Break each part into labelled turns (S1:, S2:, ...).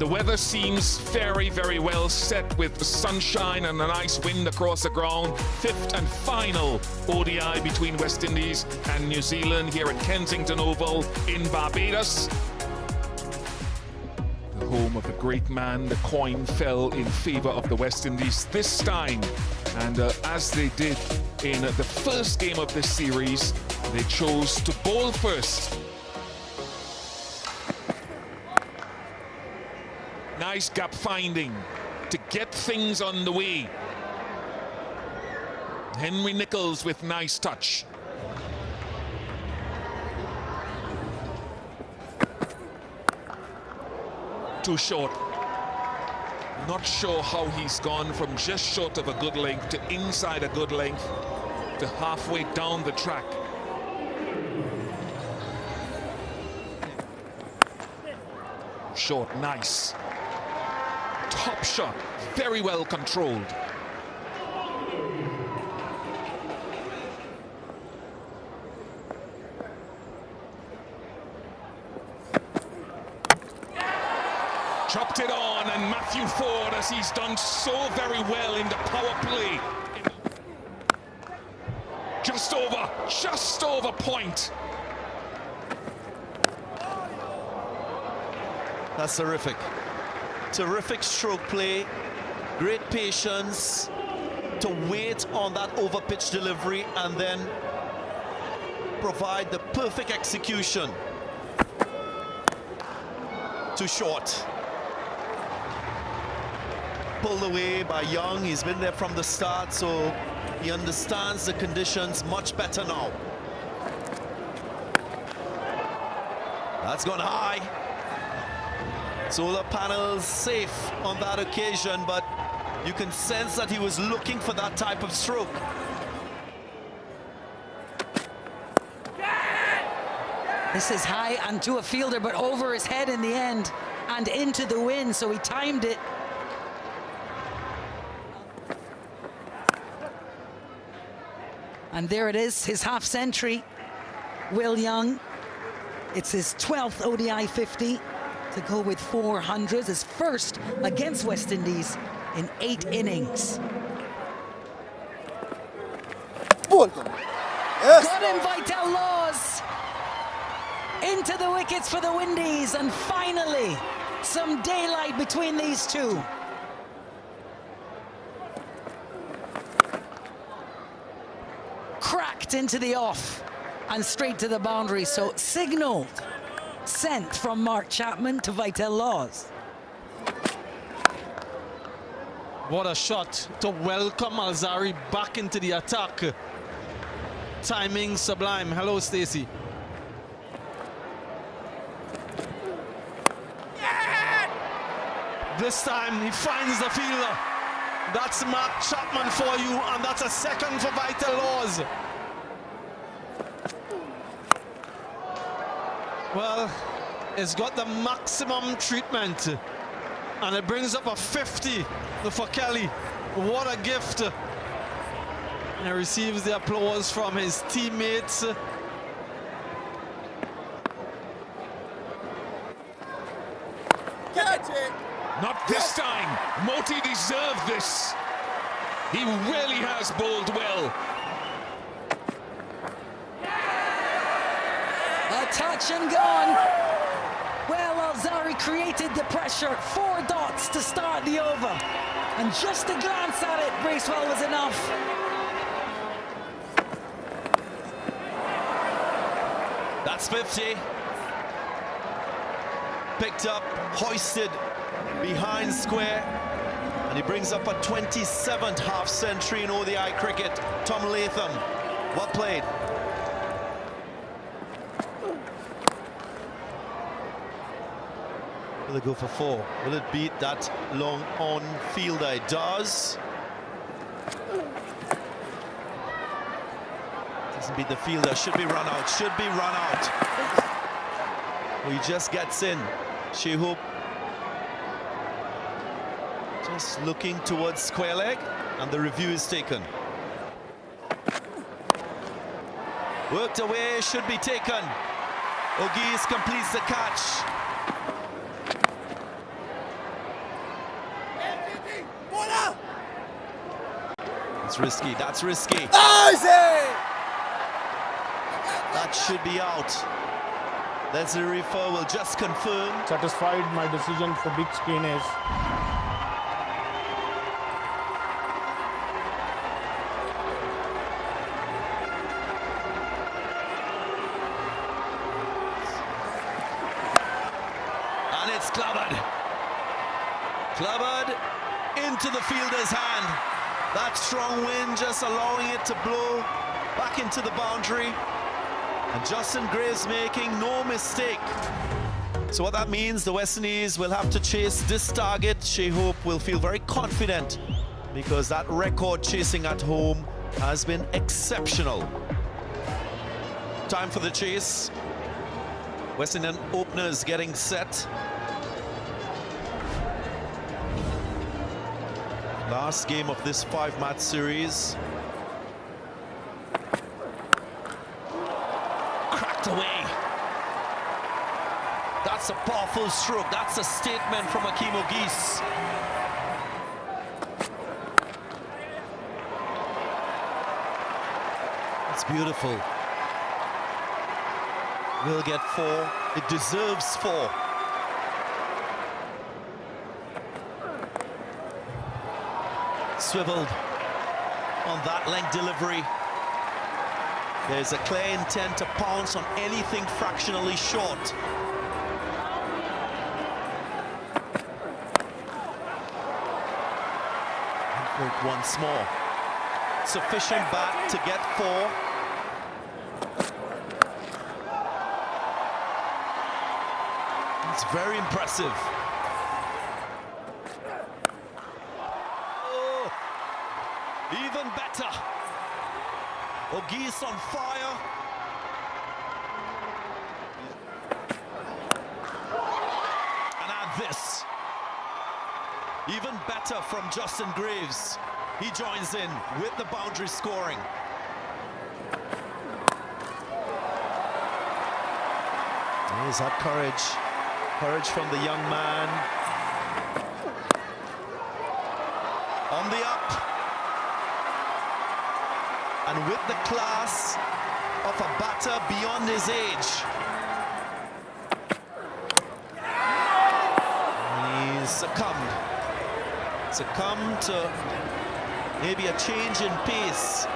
S1: The weather seems very, very well set with the sunshine and a nice wind across the ground. Fifth and final ODI between West Indies and New Zealand here at Kensington Oval in Barbados. The home of the great man, the coin fell in favor of the West Indies this time. And as they did in the first game of this series, they chose to bowl first. Nice gap finding to get things on the way. Henry Nicholls with nice touch. Too short. Not sure how he's gone from just short of a good length to inside a good length to halfway down the track. Short, nice. Top shot, very well controlled. Chopped it on, and Matthew Ford, as he's done so very well in the power play. Just over point.
S2: That's terrific. Terrific stroke play, great patience to wait on that over-pitch delivery and then provide the perfect execution. Too short. Pulled away by Young. He's been there from the start, so he understands the conditions much better now. That's gone high. Solar panels safe on that occasion, but you can sense that he was looking for that type of stroke.
S3: This is high and to a fielder, but over his head in the end and into the wind, so he timed it. And there it is, his half century. Will Young, it's his 12th ODI 50. To go with 400s, his first against West Indies in 8 innings.
S4: Yes.
S3: Got him, Vital Laws. Into the wickets for the Windies, and finally, some daylight between these two. Cracked into the off and straight to the boundary, so signaled. Sent from Mark Chapman to Vital Laws.
S5: What a shot to welcome Alzari back into the attack. Timing sublime. Hello, Stacey. This time he finds the fielder. That's Mark Chapman for you, and that's a second for Vital Laws. Well, it's got the maximum treatment, and it brings up a 50 for Kelly. What a gift. And he receives the applause from his teammates.
S4: Catch it.
S1: Not this time. Moti deserved this. He really has bowled well.
S3: A touch and gone. Well, Alzari created the pressure. 4 dots to start the over. And just a glance at it, Bracewell, was enough.
S2: That's 50. Picked up, hoisted behind square. And he brings up a 27th half century in ODI cricket. Tom Latham, well played. Will it go for 4? Will it beat that long on fielder? It does. Doesn't beat the fielder. Should be run out. Should be run out. He just gets in. Shehoop just looking towards square leg, and the review is taken. Worked away, should be taken. Ogis completes the catch. That's risky, that's risky. That should be out. That's the referee will just confirm.
S4: Satisfied my decision for big screen is.
S2: And it's clobbered. Clobbered into the fielder's hand. That strong wind just allowing it to blow back into the boundary. And Justin Graves making no mistake. So what that means, the West Indies will have to chase this target. Shai Hope will feel very confident because that record chasing at home has been exceptional. Time for the chase. West Indian openers getting set. Last game of this 5-match series. Cracked away. That's a powerful stroke. That's a statement from Akeem O'Geese. It's beautiful. Will get 4. It deserves 4. Swiveled on that length delivery. There's a clear intent to pounce on anything fractionally short. Once more. Sufficient bat to get 4. It's very impressive. Oh, even better. O'Geese on fire. And add this. Even better from Justin Graves. He joins in with the boundary scoring. There's that courage. Courage from the young man. On the up. And with the class of a batter beyond his age. And he's succumbed to maybe a change in pace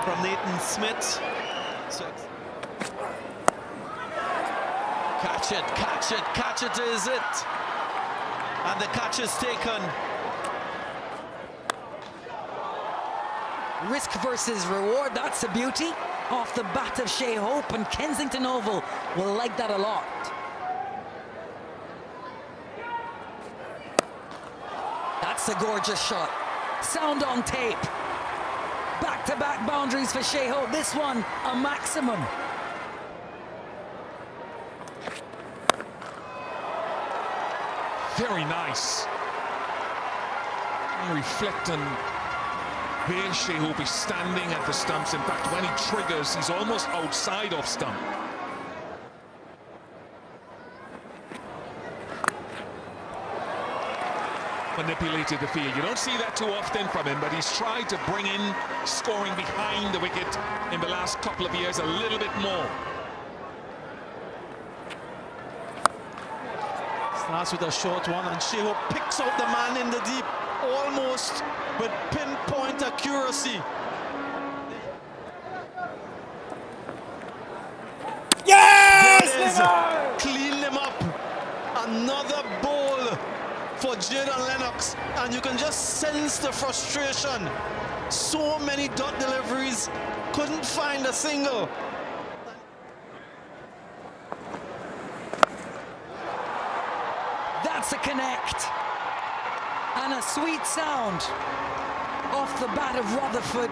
S2: from Nathan Smith. Catch it is it. And the catch is taken.
S3: Risk versus reward, that's a beauty. Off the bat of Shai Hope, and Kensington Oval will like that a lot. That's a gorgeous shot. Sound on tape. Back-to-back boundaries for Shai Hope. This one, a maximum.
S1: Very nice. Reflecting where Shai Hope is standing at the stumps. In fact, when he triggers, he's almost outside off stump. Manipulated the field. You don't see that too often from him, but he's tried to bring in scoring behind the wicket in the last couple of years a little bit more.
S5: Starts with a short one, and Shai Hope picks out the man in the deep, almost with pinpoint accuracy.
S4: Yes!
S5: Clean them up. Another ball for Jaden Lennox, and you can just sense the frustration. So many dot deliveries, couldn't find a single.
S3: That's a connect. And a sweet sound off the bat of Rutherford.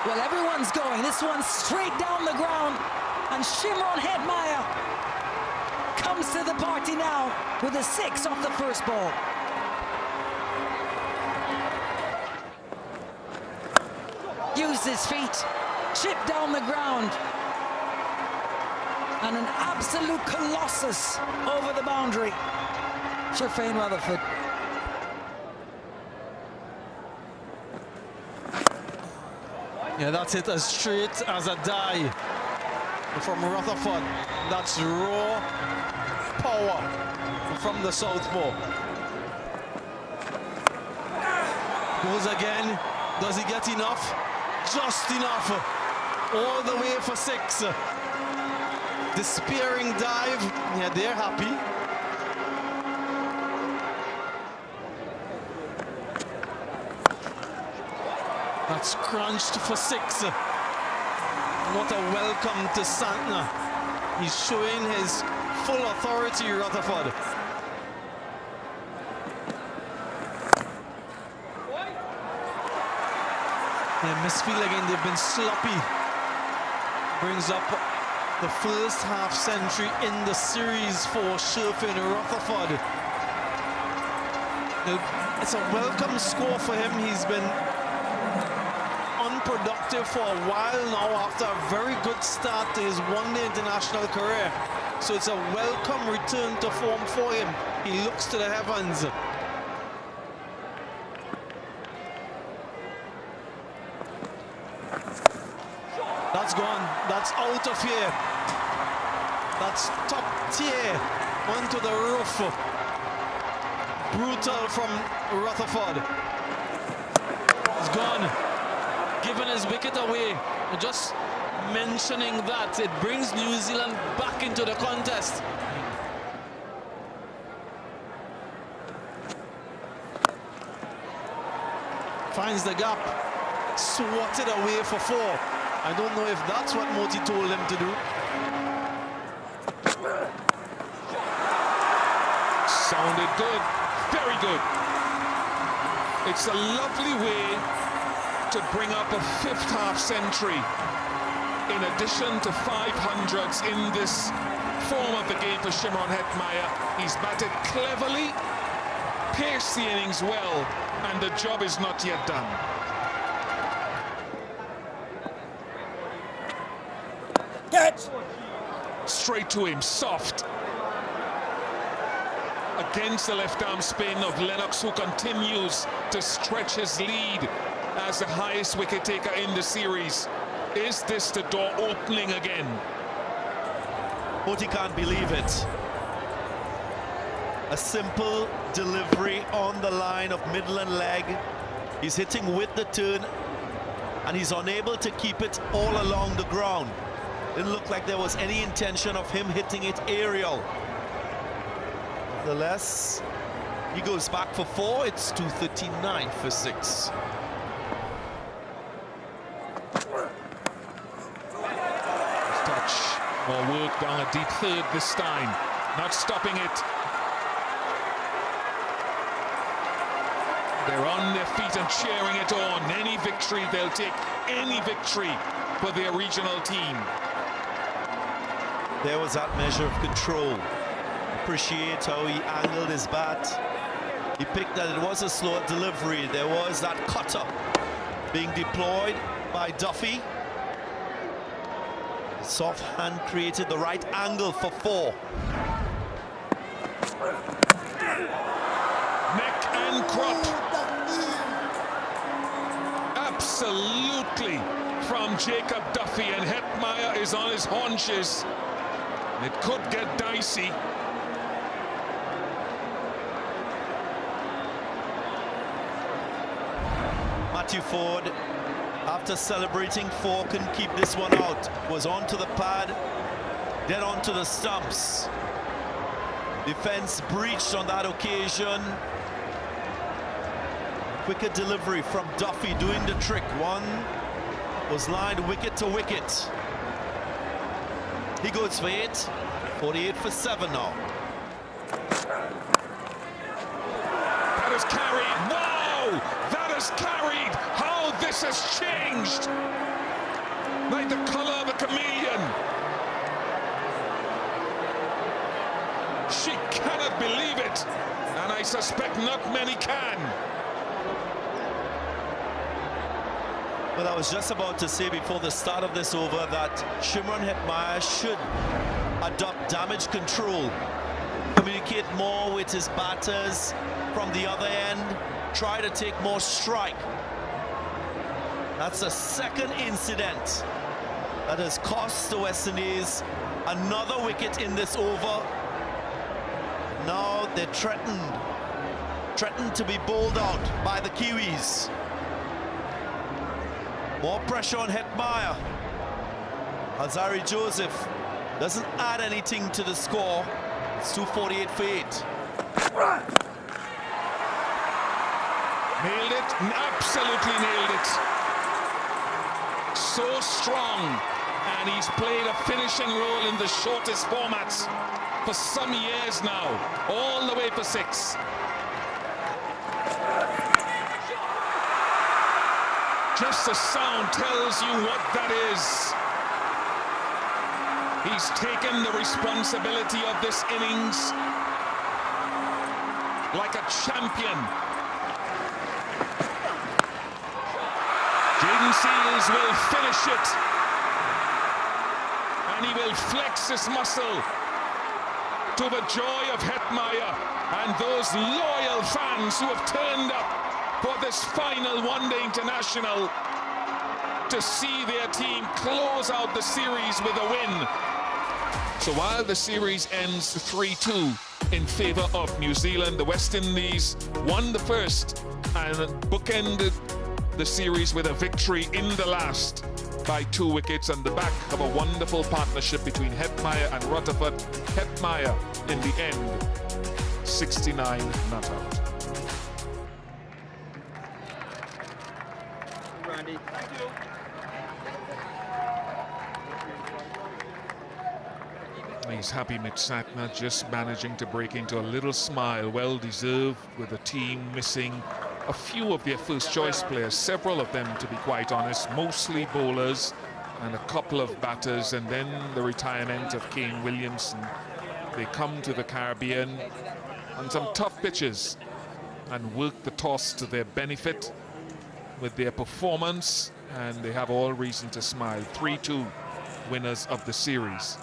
S3: Well, everyone's going. This one's straight down the ground. And Shimron Hetmyer comes to the party now with a 6 off the first ball. Used his feet. Chip down the ground. And an absolute colossus over the boundary. Sherfain Rutherford.
S5: Yeah, that's it, as straight as a die from Rutherford. That's raw power from the southpaw. Goes again. Does he get enough? Just enough. All the way for 6. Despairing dive. Yeah, they're happy. That's crunched for 6. What a welcome to Santner. He's showing his full authority, Rutherford. They misfeel again, they've been sloppy. Brings up the first half century in the series for Sherfain Rutherford. It's a welcome score for him. He's been unproductive for a while now after a very good start to his one-day international career. So it's a welcome return to form for him. He looks to the heavens. That's gone. That's out of here. That's top tier onto the roof. Brutal from Rutherford. It's gone. Giving his wicket away. Just mentioning that, it brings New Zealand back into the contest. Finds the gap. Swatted away for 4. I don't know if that's what Moti told him to do.
S1: Sounded good, very good. It's a lovely way to bring up a 5th half century in addition to 500s in this form of the game for Shimron Hetmyer. He's batted cleverly, paced the innings well, and the job is not yet done.
S3: Catch!
S1: Straight to him, soft. Against the left-arm spin of Lennox, who continues to stretch his lead as the highest wicket taker in the series. Is this the door opening again?
S2: Moti can't believe it. A simple delivery on the line of Midland leg. He's hitting with the turn, and he's unable to keep it all along the ground. Didn't look like there was any intention of him hitting it aerial. Nevertheless, he goes back for 4. It's 239 for 6.
S1: Touch, more work down a deep third this time. Not stopping it. They're on their feet and cheering it on. Any victory, they'll take any victory for their regional team.
S2: There was that measure of control. Appreciate how he angled his bat. He picked that it was a slow delivery. There was that cutter being deployed by Duffy. Soft hand created the right angle for 4.
S1: Neck and crop. Absolutely from Jacob Duffy, and Hetmyer is on his haunches. It could get dicey.
S2: Matthew Ford, after celebrating 4, couldn't keep this one out. Was onto the pad, then onto the stumps. Defense breached on that occasion. Quicker delivery from Duffy doing the trick. One was lined wicket to wicket. He goes for 8. 48 for 7 now.
S1: That is carried. Wow! That is carried. How this has changed. Like the color of a chameleon. She cannot believe it. And I suspect not many can.
S2: Well, I was just about to say before the start of this over that Shimron Hetmyer should adopt damage control, communicate more with his batters from the other end, try to take more strike. That's the second incident that has cost the West Indies another wicket in this over. Now they're threatened to be bowled out by the Kiwis. More pressure on Hetmyer. Alzari Joseph doesn't add anything to the score. It's 248 for 8.
S1: Nailed it, absolutely nailed it. So strong, and he's played a finishing role in the shortest formats for some years now, all the way for 6. Just the sound tells you what that is. He's taken the responsibility of this innings like a champion. Jaden Seals will finish it, and he will flex his muscle to the joy of Hetmyer and those loyal fans who have turned up for this final one-day international to see their team close out the series with a win. So while the series ends 3-2 in favour of New Zealand, the West Indies won the first and bookended the series with a victory in the last by 2 wickets on the back of a wonderful partnership between Hetmyer and Rutherford. Hetmyer, in the end, 69 not out.
S6: Randy. Thank you.
S1: He's happy, Mitch Satner, just managing to break into a little smile, well deserved, with the team missing a few of their first choice players, several of them, to be quite honest, mostly bowlers and a couple of batters, and then the retirement of Kane Williamson. They come to the Caribbean on some tough pitches and work the toss to their benefit with their performance, and they have all reason to smile. 3-2 winners of the series.